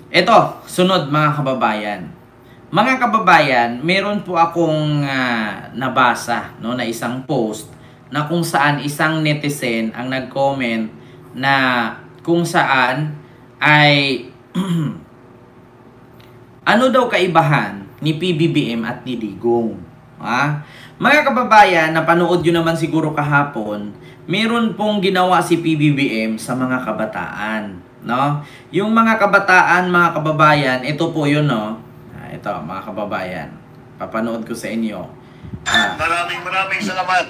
Ito, sunod mga kababayan. Mga kababayan, meron po akong nabasa no, na isang post na kung saan isang netizen ang nag-comment na kung saan ay ano daw kaibahan ni PBBM at ni Digong. Mga kababayan, napanood nyo naman siguro kahapon, meron pong ginawa si PBBM sa mga kabataan. No? Yung mga kabataan, mga kababayan, ito po yun, no? Ito, mga kababayan. Papanood ko sa inyo. Maraming salamat.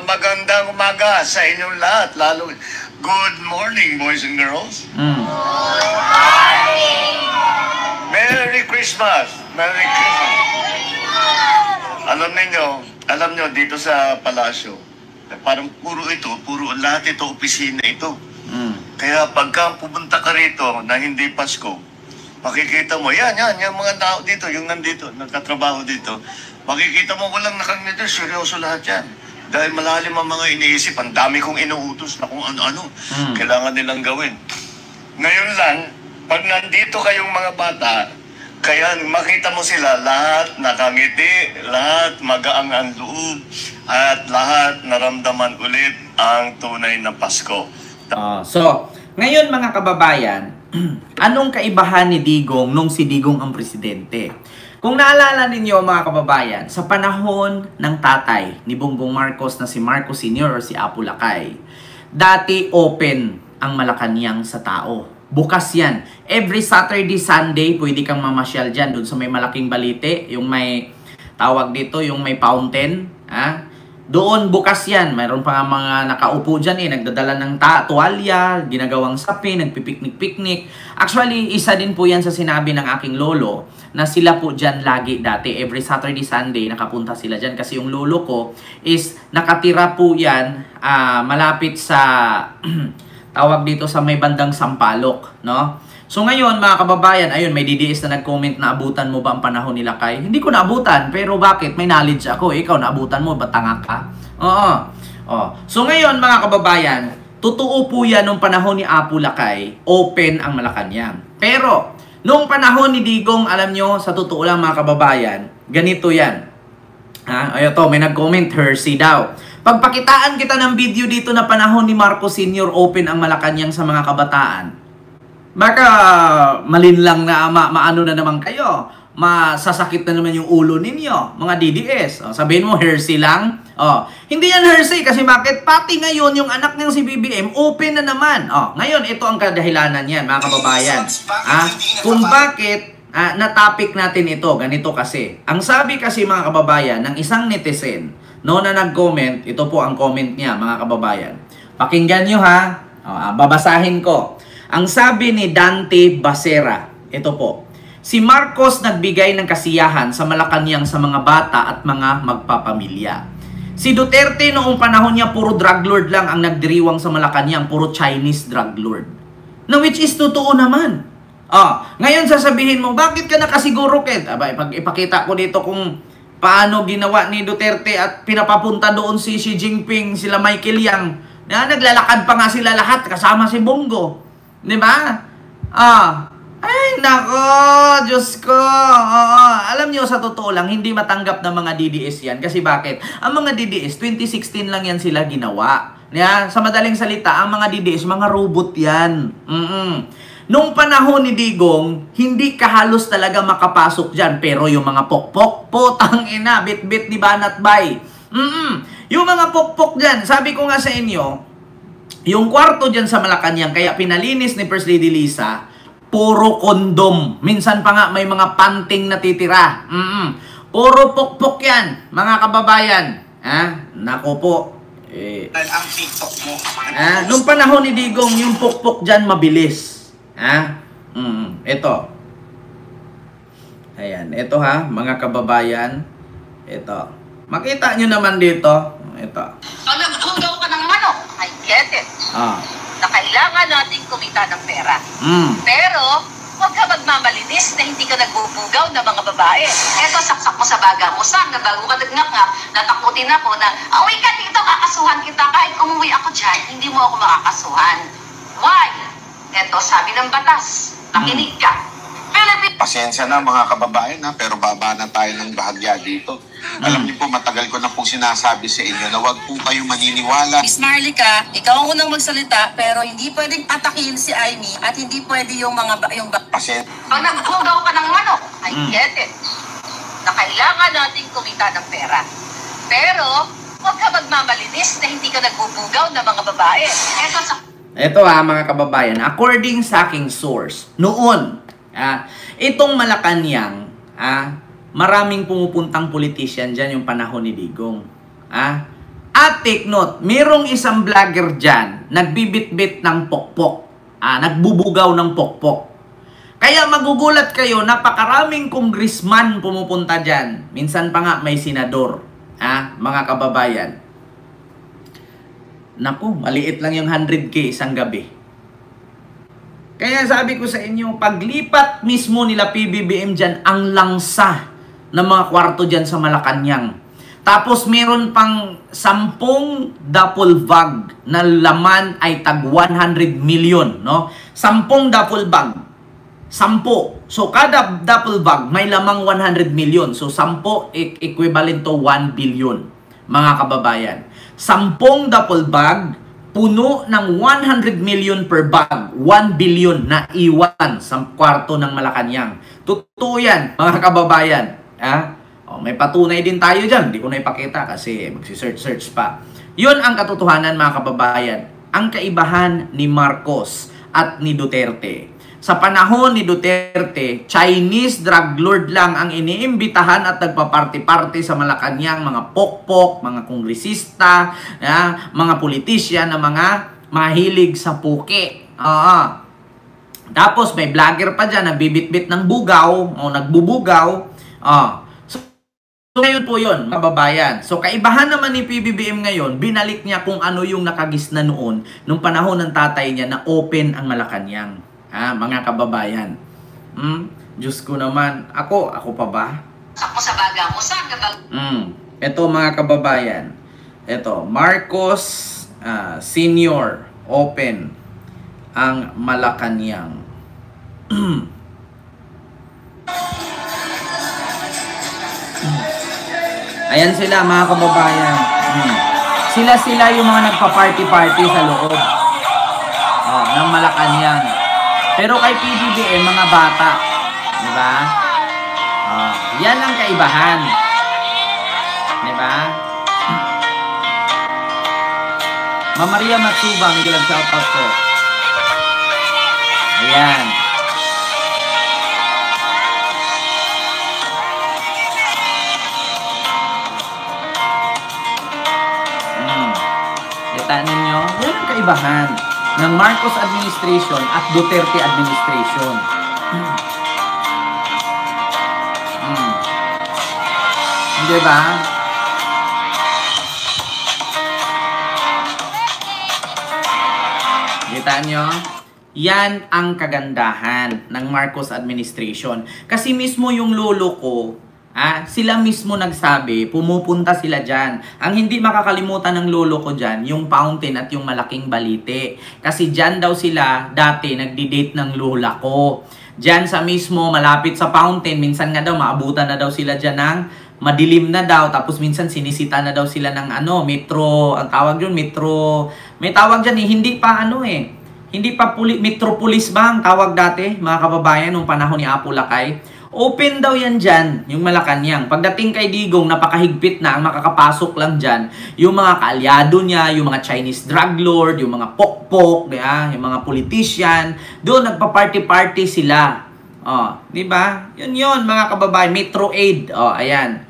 Magandang umaga sa inyong lahat. Lalo, good morning, boys and girls. Merry Christmas. Merry Christmas. Alam nyo, dito sa palasyo, parang puro lahat ito, opisina ito. Kaya pagka pumunta ka rito na hindi Pasko, makikita mo, yan, yung mga tao dito, yung nandito, nagkatrabaho dito, makikita mo walang nakangiti, seryoso lahat yan. Dahil malalim ang mga iniisip, ang dami kong inuutos na kung ano-ano kailangan nilang gawin. Ngayon lang, pag nandito kayong mga bata, kaya makita mo sila, lahat nakangiti, lahat magaang ang loob, at lahat naramdaman ulit ang tunay na Pasko. So, ngayon mga kababayan, anong kaibahan ni Digong nung si Digong ang presidente? Kung naalala ninyo mga kababayan, sa panahon ng tatay ni Bongbong Marcos na si Marcos Sr. or si Apo Lakay, dati open ang Malacanang sa tao. Bukas yan. Every Saturday, Sunday, pwede kang mamasyal dyan, dun sa may malaking balite, yung may tawag dito, yung may fountain. Doon bukas yan. Mayroon pa nga mga nakaupo dyan nagdadala ng tuwalya, ginagawang sapi, nagpipiknik-piknik. Actually, isa din po yan sa sinabi ng aking lolo na sila po dyan lagi dati. Every Saturday, Sunday, nakapunta sila dyan. Kasi yung lolo ko is nakatira po yan malapit sa tawag dito sa may bandang Sampaloc, no? So ngayon, mga kababayan, ayun, may DDS na nag-comment na abutan mo ba ang panahon ni Lakay? Hindi ko naabutan, pero bakit? May knowledge ako. Ikaw, naabutan mo, ba't tanga ka? So ngayon, mga kababayan, totoo po yan nung panahon ni Apo Lakay, open ang Malacanang. Pero, nung panahon ni Digong, alam nyo, sa totoo lang mga kababayan, ganito yan. Ito, may nag-comment, Hersey daw. Pagpakitaan kita ng video dito na panahon ni Marcos Sr. open ang Malacanang sa mga kabataan. Baka malinlang na maano na naman kayo. Masasakit na naman yung ulo ninyo, mga DDS. Sabihin mo, Hersey lang. Hindi yan Hersey kasi bakit? Pati ngayon yung anak niyang si BBM, open na naman. Ngayon, ito ang kadahilanan yan, mga kababayan. Kung bakit na-topic natin ito, ganito kasi. Ang sabi kasi mga kababayan, ng isang netizen, no, na nag-comment, ito po ang comment niya, mga kababayan. Pakinggan nyo ha. Babasahin ko. Ang sabi ni Dante Basera, ito po, si Marcos nagbigay ng kasiyahan sa Malacanang sa mga bata at mga magpapamilya. Si Duterte noong panahon niya, puro drug lord lang ang nagdiriwang sa Malacanang, puro Chinese drug lord. Na which is totoo naman. Ngayon sasabihin mo, bakit ka nakasiguro, Ket? Ipakita ko dito kung paano ginawa ni Duterte at pinapapunta doon si Xi Jinping, sila Michael Yang. Naglalakad pa nga sila lahat kasama si Bongo. Diba? Ay, nako, Diyos ko. Alam nyo, sa totoo lang, hindi matanggap ng mga DDS yan. Kasi bakit? Ang mga DDS, 2016 lang yan sila ginawa. Sa madaling salita, ang mga DDS, mga robot yan. Nung panahon ni Digong, hindi ka halos talaga makapasok dyan. Pero yung mga pokpok, potang ina, bit-bit ni Banat Bay. Yung mga pokpok dyan, sabi ko nga sa inyo, yung kwarto dyan sa Malacanang, kaya pinalinis ni First Lady Lisa, puro kondom. Minsan pa nga may mga panting natitira. Puro pokpok yan, mga kababayan. Nako po. Ang TikTok mo. Nung panahon ni Digong, yung pokpok dyan mabilis. Ito. Ayan, ito ha, mga kababayan. Ito. Makita nyo naman dito. Ito. Naghugaw ka ng manok. I get it. Na kailangan nating kumita ng pera. Pero, huwag ka magmamalinis na hindi ka nagbubugaw ng mga babae. Eto, saksak mo sa baga mo. Saan na bago ka nagnaka, natakutin ako na, uwi ka dito, kakasuhan kita. Kahit umuwi ako dyan, hindi mo ako makakasuhan. Why? Eto, sabi ng batas. Nakinig ka. Pasensya na mga kababayan ha, pero baba na tayo ng bahagya dito. Alam niyo po, matagal ko na pong sinasabi sa inyo na huwag po kayo maniniwala. Miss Marlica, ikaw ang unang magsalita pero hindi pwedeng atakin si Amy at hindi pwede yung mga Pasensya. Pag nagbugaw ka ng manok, I get it. Na kailangan nating kumita ng pera. Pero, huwag ka magmamalinis na hindi ka nagbubugaw ng mga babae. Ito mga kababayan, according sa aking source, noon, itong Malacanang, maraming pumupuntang politician dyan yung panahon ni Digong. At take note, mayroong isang vlogger dyan, nagbibit-bit ng pokpok, nagbubugaw ng pokpok. Kaya magugulat kayo, napakaraming congressman pumupunta dyan. Minsan pa nga may senador, mga kababayan. Naku, maliit lang yung 100K isang gabi. Kaya sabi ko sa inyo, paglipat mismo nila PBBM dyan, ang langsa ng mga kwarto dyan sa Malacanang. Tapos meron pang 10 duffel bag na laman ay tag 100 million. No? 10 duffel bag. 10. So kada duffel bag may lamang 100 million. So 10 equivalent to 1 billion. Mga kababayan. 10 duffel bag, puno ng 100 million per bag, 1 billion na iwan sa kwarto ng Malacanang. Totoo yan, mga kababayan. May patunay din tayo dyan. Hindi ko na ipakita kasi magsisearch pa. Yun ang katotohanan, mga kababayan. Ang kaibahan ni Marcos at ni Duterte. Sa panahon ni Duterte, Chinese drug lord lang ang iniimbitahan at nagpaparty-party sa Malacanang, mga pokpok, mga kongresista, mga politician na mga mahilig sa puke. Tapos may vlogger pa dyan, nagbibit-bit ng bugaw, o nagbubugaw. So ngayon po yun, kababayan. So kaibahan naman ni PBBM ngayon, binalik niya kung ano yung nakagisna noon, nung panahon ng tatay niya na open ang Malacanang. Mga kababayan. Diyos ko naman. Ako pa ba? Ako sa baga mo, saan ka Ito mga kababayan. Ito, Marcos Senior open ang Malacanang. Ayan sila mga kababayan. Sila yung mga nagpa-party-party sa loob ng Malacanang. Pero kay PBBM, mga bata. Diba? Yan ang kaibahan. Diba? Ma'am Maria Matsubang, hindi lang shoutout ko. Ayan. Kita ninyo? Yan ang kaibahan ng Marcos administration at Duterte administration. Hindi ba? Kita nyo? Yan ang kagandahan ng Marcos administration. Kasi mismo yung lolo ko, sila mismo nagsabi, pumupunta sila dyan. Ang hindi makakalimutan ng lolo ko dyan, yung fountain at yung malaking balite. Kasi dyan daw sila dati nagdi-date ng lola ko. Dyan sa mismo, malapit sa fountain, minsan nga daw, maabutan na daw sila dyan ng madilim na daw. Tapos minsan sinisita na daw sila ng metro, ang tawag yun, metro, may tawag dyan hindi pa hindi pa Metropolis ba ang tawag dati, mga kababayan, nung panahon ni Apo Lakay. Open daw yan dyan, yung Malacanang. Pagdating kay Digong, napakahigpit na. Ang makakapasok lang dyan, yung mga kaalyado niya, yung mga Chinese drug lord, yung mga pokpok, yung mga politician. Doon, nagpa-party-party sila. Diba? Yun, mga kababayan. Metro Aid. Ayan.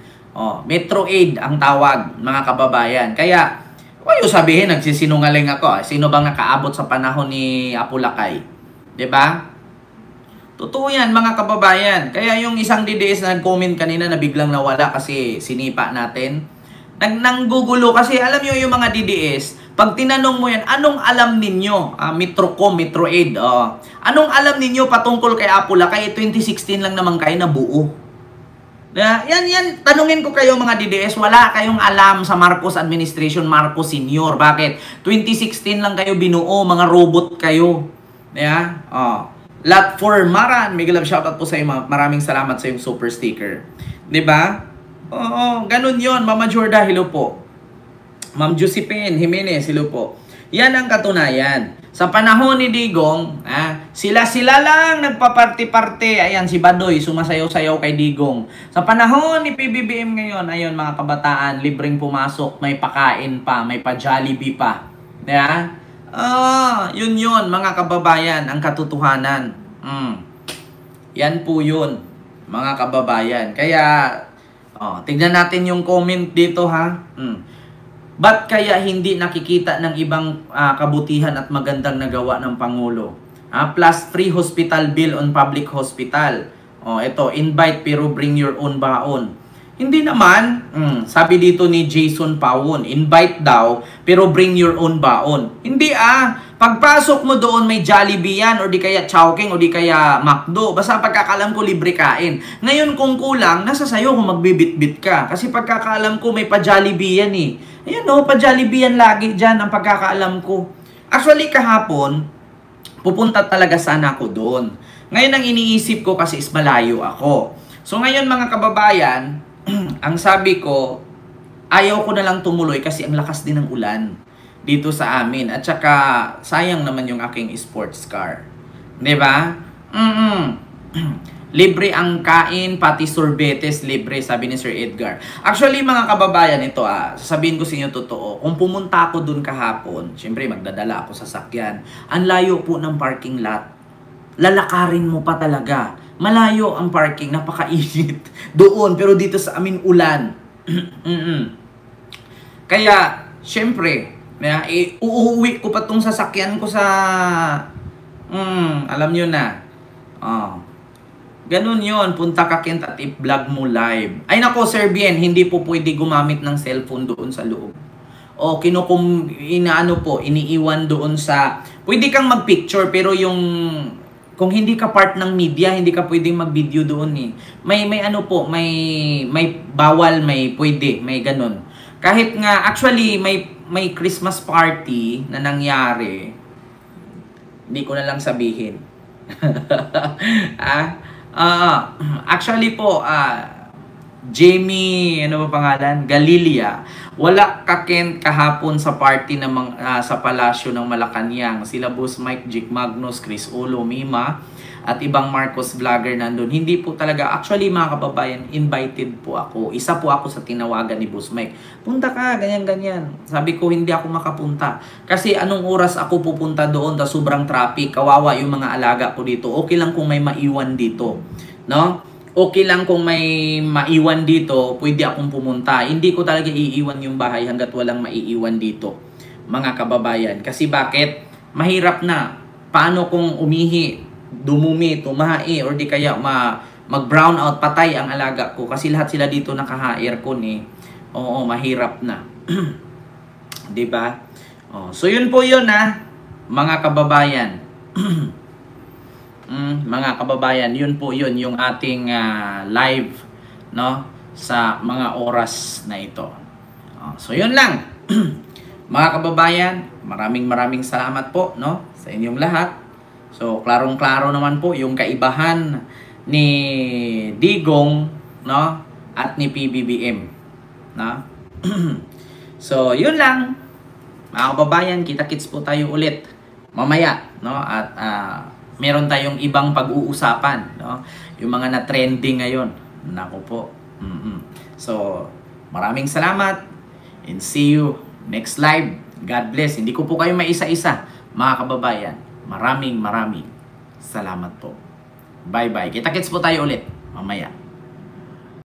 Metro Aid ang tawag, mga kababayan. Kaya, huwag yung sabihin, nagsisinungaling ako. Sino bang nakaabot sa panahon ni Apo Lakay? Diba? Totoo yan, mga kababayan. Kaya yung isang DDS na nag-comment kanina na biglang nawala kasi sinipa natin. Nanggugulo kasi alam nyo yung mga DDS, pag tinanong mo yan, anong alam ninyo? Metrocom, Metro Aid. Anong alam ninyo patungkol kay Apo Lakay? 2016 lang naman kayo nabuo. Yan, tanungin ko kayo mga DDS, wala kayong alam sa Marcos administration, Marcos Senior. Bakit? 2016 lang kayo binuo, mga robot kayo. Lot for Maran, mega love shoutout po sa iyo. Maraming salamat sa yung super sticker. 'Di ba? Oo, ganun 'yon. Mama Jorda, hello po. Ma'am Josephine Jimenez, hello po. Yan ang katunayan. Sa panahon ni Digong, sila-sila lang nagpaparte-parte. Ayan, si Badoy, sumasayaw-sayaw kay Digong. Sa panahon ni PBBM ngayon, ayun mga kabataan, libreng pumasok, may pakain pa, may pa-Jollibee pa. Diba? Yun mga kababayan, ang katotohanan. Yan po yun, mga kababayan. Kaya, tignan natin yung comment dito ha. Ba't kaya hindi nakikita ng ibang kabutihan at magandang nagawa ng Pangulo? Plus free hospital bill on public hospital. Ito, invite pero bring your own baon. Hindi naman, sabi dito ni Jason Pawon, invite daw pero bring your own baon. Hindi pagpasok mo doon may Jollibee yan, o di kaya Chowking, o di kaya McDo. Basta pagkakalam ko libre kain. Ngayon kung kulang, nasa sayo kung magbibit-bit ka. Kasi pagkakalam ko may pa-Jollibee yan eh. Ayan pa-Jollibee yan lagi dyan ang pagkakaalam ko. Actually kahapon, pupunta talaga sana ako doon. Ngayon ang iniisip ko kasi is malayo ako. So ngayon mga kababayan, ang sabi ko, ayaw ko na lang tumuloy kasi ang lakas din ng ulan dito sa amin. At saka, sayang naman yung aking sports car. Diba? Libre ang kain, pati sorbetes libre, sabi ni Sir Edgar. Actually, mga kababayan, ito sasabihin ko sa inyo totoo. Kung pumunta ako dun kahapon, syempre magdadala ako sa sakyan. Ang layo po ng parking lot. Lalakarin mo pa talaga. Malayo ang parking, napakainit doon. Pero dito sa amin, ulan. Kaya, syempre, uuwi ko pa tong sasakyan ko sa alam nyo na. Ganun yon, punta ka Kent at i-vlog mo live. Ay nako Sir Bien, hindi po pwede gumamit ng cellphone doon sa loob. O iniiwan doon sa, pwede kang mag-picture pero yung kung hindi ka part ng media, hindi ka pwedeng mag-video doon eh. May bawal, may pwede, may ganun. Kahit nga actually may Christmas party na nangyari, hindi ko na lang sabihin. Actually po, Jamie, ano ba pangalan? Galilea. Wala Kent kahapon sa party ng sa palasyo ng Malacanang. Sila Boss Mike, Jake Magnus, Chris Olo, Mima, at ibang Marcos vlogger nandun. Hindi po talaga, actually mga kababayan, invited po ako. Isa po ako sa tinawagan ni Boss Mike. Punta ka, ganyan-ganyan. Sabi ko, hindi ako makapunta. Kasi anong oras ako pupunta doon na sobrang traffic, kawawa yung mga alaga ko dito. Okay lang kung may maiwan dito. No? Okay lang kung may maiwan dito, pwede akong pumunta. Hindi ko talaga iiwan yung bahay hanggat walang maiiwan dito, mga kababayan. Kasi bakit? Mahirap na. Paano kung umihi, dumumi, tumahi, or di kaya mag-brown out, patay ang alaga ko. Kasi lahat sila dito naka-aircon eh. Oo, mahirap na. Diba? So yun po yun mga kababayan. Mga kababayan, yun po yun yung ating live sa mga oras na ito. So yun lang. Mga kababayan, maraming salamat po sa inyong lahat. So klarong-klaro naman po yung kaibahan ni Digong at ni PBBM. So yun lang. Mga kababayan, kita-kits po tayo ulit mamaya at meron tayong ibang pag-uusapan, yung mga na-trending ngayon. Nako po. So, maraming salamat and see you next live. God bless. Hindi ko po kayo maisa-isa, mga kababayan. Maraming salamat po. Bye-bye. Kita-kits po tayo ulit mamaya.